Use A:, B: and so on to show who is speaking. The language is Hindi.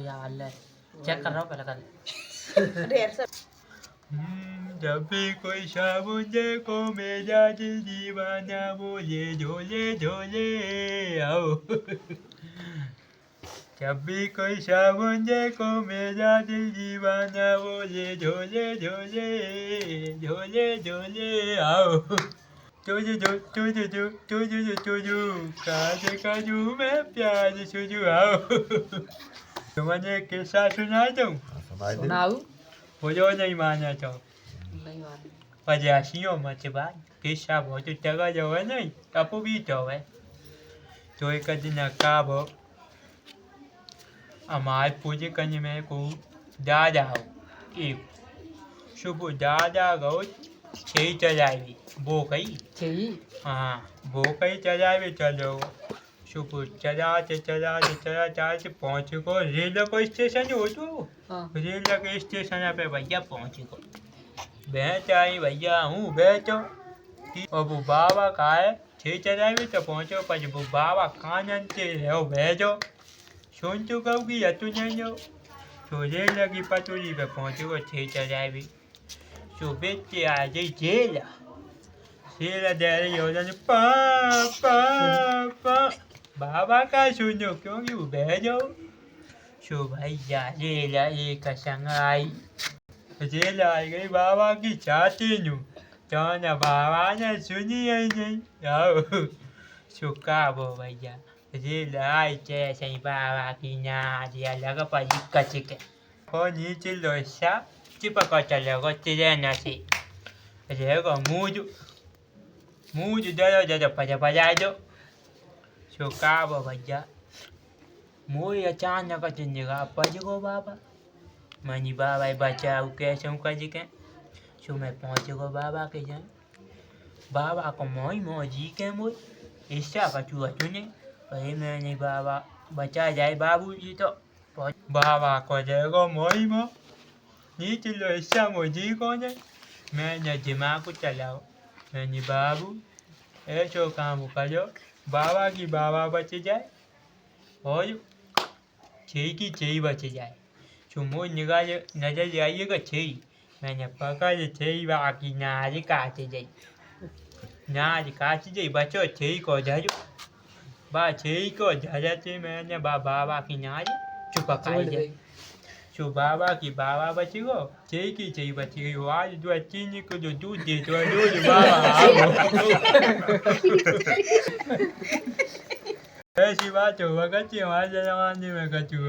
A: यार ले चेक कर रहा हूँ पहले कर जब भी कोई समुझे को मेरा दिल दीवाना बोले झोले झोले आओ जब भी कोई समुझे को मेरा दिल दीवाना बोले झोले झोले झोले झोले आओ तुझू काजू काजू मैं प्यार सुजू आओ तुमने किस्सा सुना दूं
B: सुनाऊ
A: बोलो नहीं माना तो
B: नहीं माने
A: પછી આ સિંહો મચે બાદ કિસ્સા બધું ટકા જવે નહીં ટપુ બી જવે તો એક દિન કાબો અમારે પૂજે કને મેં કો દાદા આવો એ શુભ દાદા ગૌ છે ચલાવી બો કઈ
B: છે
A: हाँ वो कहीं चलावे चलो शुभ चलाते पहुँच को रेल को स्टेशन हो तो
B: हाँ
A: रेल के स्टेशन पे भैया पहुँच को बैठ आई भैया हूँ बैठो अब वो बाबा का है छे चलावी तो पहुँचो पर वो बाबा कानन से रहो बैठो सुन तो कहूँगी या तू नहीं जाओ तो रेल की पटरी पे पहुँचो को छे चलावी सुबह के आ गई जेल शेर डैडी योजना पा पा पा बाबा का सुनो क्योंकि वो बह जाओ शो भैया जेला एक संग आई जेल आई गई बाबा की छाती नू तो न बाबा ने सुनी ही नहीं आओ सुखा वो भैया जेल आई जैसे ही बाबा की नाच या लगा पाजी कचिके हो नीचे लोसा चिपका चलेगा तेरे नसी रहेगा मुझ जरा पजा दो सुखा वो भैया मुझे अचानक निगाह पजगो बाबा मनी बाबा बचाओ कैसे हूँ कज के सो मैं पहुँच गो बाबा के जाए बाबा को मोई मोजी के मुझ हिस्सा का चूहा चुने अरे मैंने बाबा बचा जाए बाबू जी तो बाबा को जाएगो मोई मो नीचे लो हिस्सा मोजी कौन है मैंने दिमाग को चलाओ मैंने बाबू ऐसो काम करो बाबा की बाबा बच जाए और छे की छे बच जाए चुमो निकाल नजर जाइएगा छे मैंने पकड़ छे बाकी नाज काट जाई नाज काट जाई बचो छे को झरो बा छे को झरते मैंने बाबा की नाज चुपकाई जाए सो बाबा की बाबा बच गो छे की छे बच गई आज दो चीनी को जो दूध दे तो दूध बाबा ऐसी बात हो वगैरह हमारे जमाने में कचू